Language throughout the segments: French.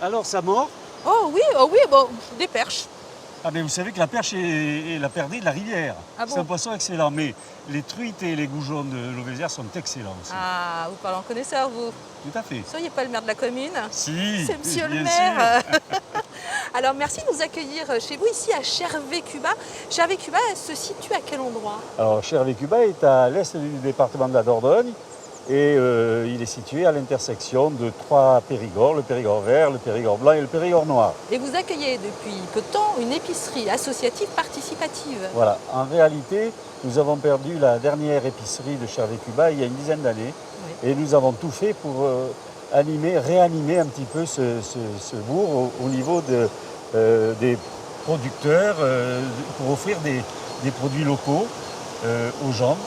Alors, ça mord. Oh oui, bon, des perches. Ah, mais vous savez que la perche est la perdrix de la rivière. Ah bon? C'est un poisson excellent. Mais les truites et les goujons de l'Auvésière sont excellents aussi. Ah, vous parlez en connaisseur, vous. Tout à fait. Vous seriez pas le maire de la commune? Si, C'est monsieur le bien maire. sûr. Alors, merci de nous accueillir chez vous, ici à Chervé-Cuba. Chervé-Cuba, elle se situe à quel endroit? Alors, Chervé-Cuba est à l'est du département de la Dordogne et il est situé à l'intersection de trois Périgord, le Périgord vert, le Périgord blanc et le Périgord noir. Et vous accueillez depuis peu de temps une épicerie associative participative. Voilà, en réalité, nous avons perdu la dernière épicerie de Chervé-Cuba il y a une dizaine d'années et nous avons tout fait pour réanimer un petit peu ce bourg au niveau des producteurs pour offrir des produits locaux aux gens,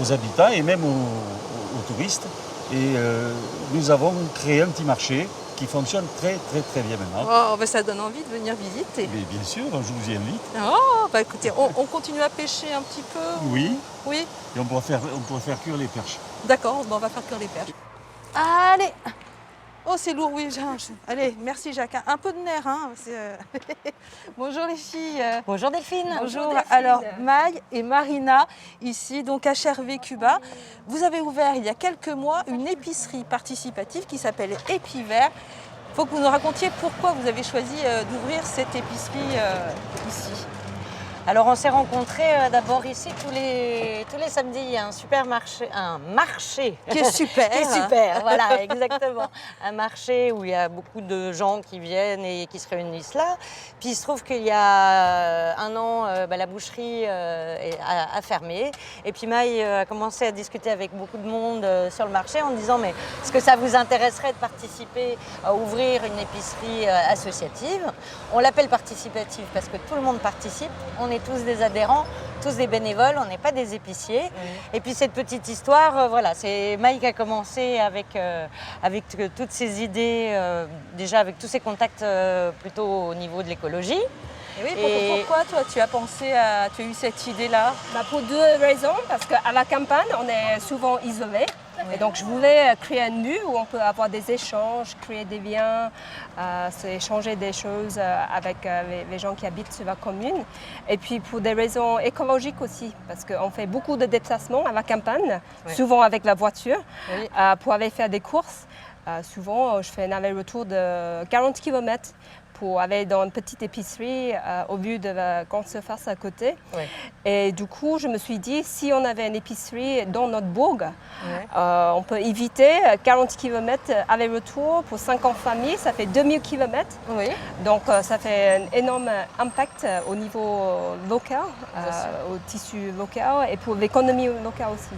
aux habitants et même aux touristes. Et nous avons créé un petit marché qui fonctionne très bien maintenant. Oh, ben ça donne envie de venir visiter. Mais bien sûr, je vous y invite. Oh, bah écoutez, on continue à pêcher un petit peu? Oui. Oui. Et on pourrait faire cuire les perches. D'accord, bon, on va faire cuire les perches. Allez. Oh, c'est lourd, oui. Allez, merci Jacques. Un peu de nerfs, hein. Bonjour les filles. Bonjour Delphine. Bonjour. Alors, Maï et Marina, ici, donc à Chervé-Cuba. Vous avez ouvert il y a quelques mois une épicerie participative qui s'appelle Épivert. Il faut que vous nous racontiez pourquoi vous avez choisi d'ouvrir cette épicerie ici. Alors on s'est rencontrés d'abord ici tous les samedis. Il y a un marché Qui est super. qui est super, voilà, exactement. Un marché où il y a beaucoup de gens qui viennent et qui se réunissent là. Puis il se trouve qu'il y a un an, la boucherie a fermé. Et puis Maï a commencé à discuter avec beaucoup de monde sur le marché en disant mais est-ce que ça vous intéresserait de participer à ouvrir une épicerie associative? On l'appelle participative parce que tout le monde participe. On est tous des adhérents, tous des bénévoles, on n'est pas des épiciers. Et puis cette petite histoire, voilà, c'est Maï qui a commencé avec toutes ces idées, déjà avec tous ces contacts plutôt au niveau de l'écologie. Et oui, pourquoi toi tu as eu cette idée-là? Pour deux raisons, parce qu'à la campagne, on est souvent isolé. Et donc je voulais créer un lieu où on peut avoir des échanges, créer des liens, échanger des choses avec les gens qui habitent sur la commune. Et puis pour des raisons écologiques aussi, parce qu'on fait beaucoup de déplacements à la campagne, souvent avec la voiture, pour aller faire des courses. Souvent, je fais un aller-retour de 40 km pour aller dans une petite épicerie au lieu de la grande surface à côté. Et du coup, je me suis dit, si on avait une épicerie dans notre bourg, on peut éviter 40 km aller-retour pour 50 familles, ça fait 2000 km. Donc ça fait un énorme impact au niveau local, au tissu local et pour l'économie locale aussi.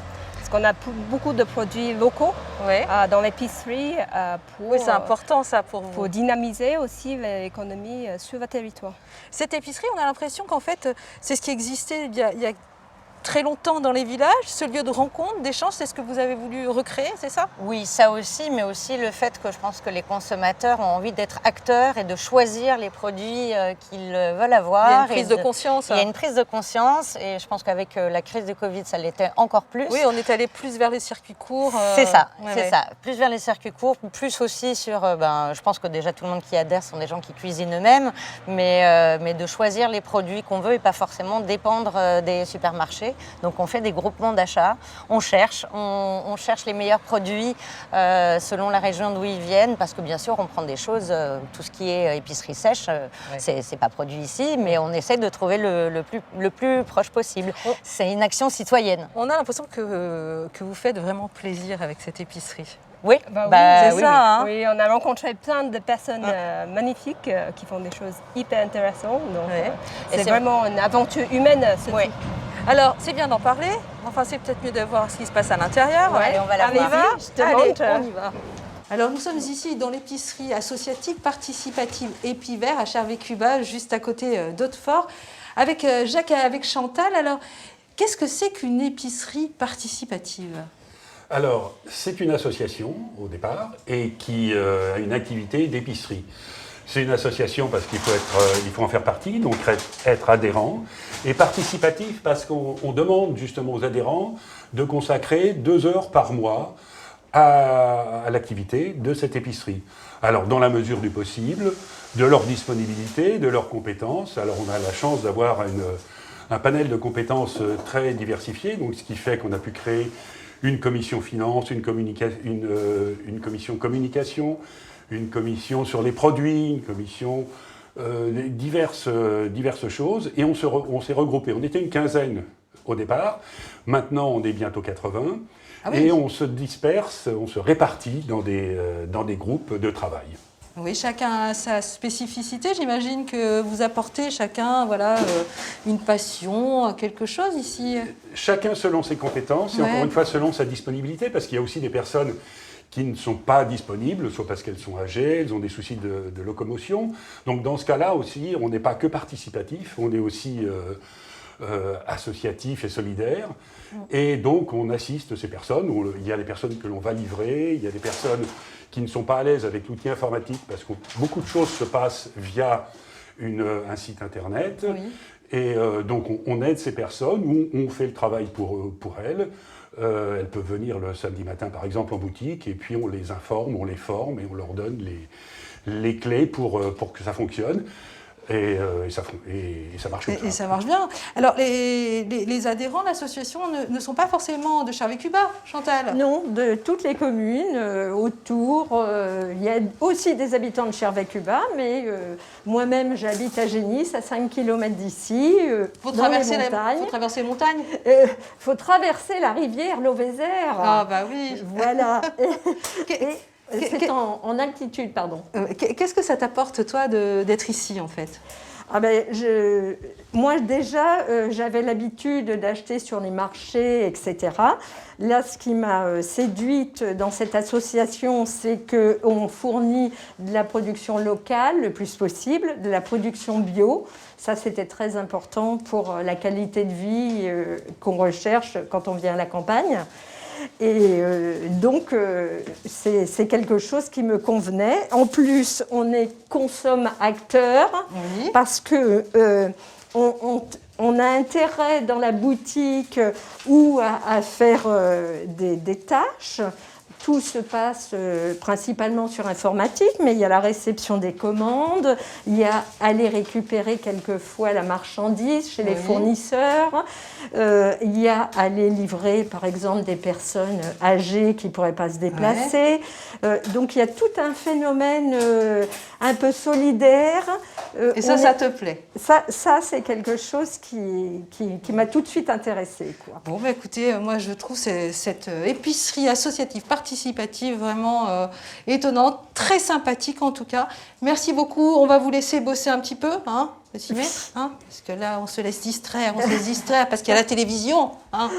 Parce qu'on a beaucoup de produits locaux dans l'épicerie c'est important ça pour vous. Pour dynamiser aussi l'économie sur le territoire. Cette épicerie, on a l'impression qu'en fait, c'est ce qui existait il y a très longtemps dans les villages, ce lieu de rencontre, d'échange, c'est ce que vous avez voulu recréer, c'est ça? Oui, ça aussi, mais aussi le fait que je pense que les consommateurs ont envie d'être acteurs et de choisir les produits qu'ils veulent avoir. Il y a une prise de conscience. Il y a une prise de conscience et je pense qu'avec la crise de Covid, ça l'était encore plus. Oui, on est allé plus vers les circuits courts. C'est ça, ça. Plus vers les circuits courts, plus aussi sur, je pense que déjà tout le monde qui adhère sont des gens qui cuisinent eux-mêmes, mais de choisir les produits qu'on veut et pas forcément dépendre des supermarchés. Donc on fait des groupements d'achat, on cherche les meilleurs produits selon la région d'où ils viennent, parce que bien sûr on prend des choses, tout ce qui est épicerie sèche, c'est pas produit ici, mais on essaie de trouver le plus proche possible. C'est une action citoyenne. On a l'impression que vous faites vraiment plaisir avec cette épicerie. Oui, c'est ça. Hein. Oui, on a rencontré plein de personnes magnifiques qui font des choses hyper intéressantes. Donc, c'est vraiment une aventure humaine, ce truc. Alors, c'est bien d'en parler. Enfin, c'est peut-être mieux de voir ce qui se passe à l'intérieur. Allez, on va la voir. On y va. Alors, nous sommes ici dans l'épicerie associative participative Épivert à Chervé-Cuba, juste à côté d'Hautefort, avec Jacques et avec Chantal. Alors, qu'est-ce que c'est qu'une épicerie participative ? Alors, c'est une association au départ et qui a une activité d'épicerie. C'est une association parce qu'il faut en faire partie, donc être adhérent, et participatif parce qu'on demande justement aux adhérents de consacrer 2 heures par mois à l'activité de cette épicerie. Alors, dans la mesure du possible, de leur disponibilité, de leurs compétences. Alors, on a la chance d'avoir un panel de compétences très diversifié, donc ce qui fait qu'on a pu créer une commission finance, une commission communication, une commission sur les produits, une commission diverses choses, et on s'est regroupés. On était une quinzaine au départ, maintenant on est bientôt 80, et on se disperse, on se répartit dans des groupes de travail. Oui, chacun a sa spécificité. J'imagine que vous apportez chacun une passion, quelque chose ici. Chacun selon ses compétences et encore une fois selon sa disponibilité, parce qu'il y a aussi des personnes qui ne sont pas disponibles, soit parce qu'elles sont âgées, elles ont des soucis de locomotion. Donc dans ce cas-là aussi, on n'est pas que participatif, on est aussi associatif et solidaire. Et donc on assiste ces personnes. Il y a des personnes que l'on va livrer, il y a des personnes qui ne sont pas à l'aise avec l'outil informatique parce que beaucoup de choses se passent via un site internet. Oui. Et donc on aide ces personnes, on fait le travail pour elles. Elles peuvent venir le samedi matin par exemple en boutique et puis on les informe, on les forme et on leur donne les clés pour que ça fonctionne. Et ça marche bien. Et ça marche bien. Alors, les adhérents de l'association ne sont pas forcément de Charvet-Cubat, Chantal? Non, de toutes les communes autour. Il y a aussi des habitants de Charvet-Cubat, mais moi-même, j'habite à Génis, à 5 km d'ici, Faut dans les montagnes. faut traverser les montagnes. Faut traverser la rivière, l'Auvézère. Ah, bah oui. Voilà. C'est en altitude, pardon. Qu'est-ce que ça t'apporte, toi, d'être ici, en fait? Moi, déjà, j'avais l'habitude d'acheter sur les marchés, etc. Là, ce qui m'a séduite dans cette association, c'est qu'on fournit de la production locale le plus possible, de la production bio. Ça, c'était très important pour la qualité de vie qu'on recherche quand on vient à la campagne. Et donc, c'est quelque chose qui me convenait. En plus, on est consomme-acteur parce que on a intérêt dans la boutique ou à faire des tâches. Tout se passe principalement sur informatique, mais il y a la réception des commandes, il y a aller récupérer quelquefois la marchandise chez les fournisseurs, il y a aller livrer par exemple des personnes âgées qui ne pourraient pas se déplacer. Donc il y a tout un phénomène un peu solidaire. Et ça te plaît? Ça c'est quelque chose qui m'a tout de suite intéressée, quoi. Bon, bah, écoutez, moi je trouve cette épicerie associative participative vraiment étonnante, très sympathique en tout cas. Merci beaucoup. On va vous laisser bosser un petit peu, parce que là on se laisse distraire, parce qu'il y a la télévision.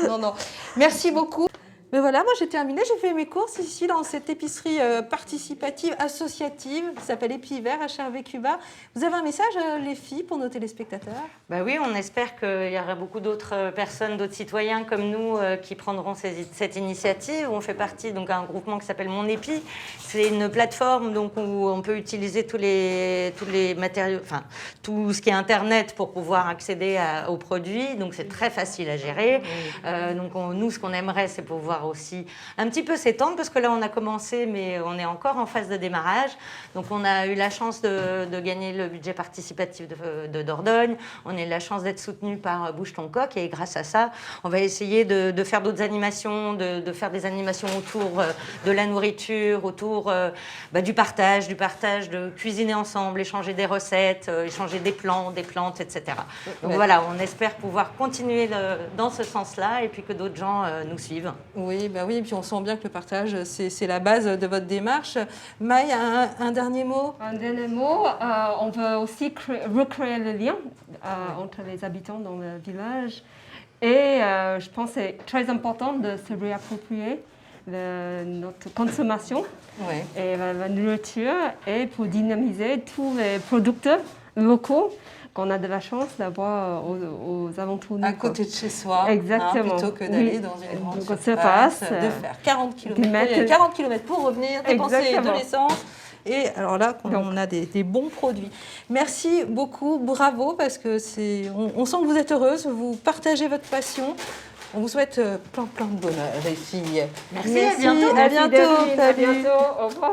Non. Merci beaucoup. Mais voilà, moi j'ai terminé, j'ai fait mes courses ici dans cette épicerie participative, associative, qui s'appelle Épivert à Charvet-Cubat. Vous avez un message, les filles, pour nos téléspectateurs? Bah oui, on espère qu'il y aura beaucoup d'autres personnes, d'autres citoyens comme nous qui prendront cette initiative. On fait partie d'un groupement qui s'appelle Mon Épi. C'est une plateforme donc, où on peut utiliser tous les matériaux, enfin tout ce qui est Internet pour pouvoir accéder aux produits. Donc c'est très facile à gérer. Donc nous, ce qu'on aimerait, c'est pouvoir aussi un petit peu s'étendre parce que là on a commencé mais on est encore en phase de démarrage. Donc on a eu la chance de gagner le budget participatif de Dordogne, on a eu la chance d'être soutenu par Bouge ton coq et grâce à ça on va essayer de faire d'autres animations, de faire des animations autour de la nourriture, autour du partage, de cuisiner ensemble, échanger des recettes, échanger des plants, des plantes, etc. Donc voilà, on espère pouvoir continuer dans ce sens-là et puis que d'autres gens nous suivent. Oui, et puis on sent bien que le partage, c'est la base de votre démarche. Maï, un dernier mot? Un dernier mot, on veut aussi recréer le lien entre les habitants dans le village. Et je pense que c'est très important de se réapproprier notre consommation et la nourriture et pour dynamiser tous les producteurs locaux qu'on a de la chance d'avoir aux alentours de nous. À côté de chez soi. Exactement. Plutôt que d'aller dans une grande surface. De faire 40 km. 40 km pour revenir, dépenser de l'essence. Et alors là, on a des bons produits. Merci beaucoup, bravo, parce que on sent que vous êtes heureuse, vous partagez votre passion On vous souhaite plein de bonheur, les filles. Merci, Merci, à bientôt. Delphine, à bientôt. Au revoir.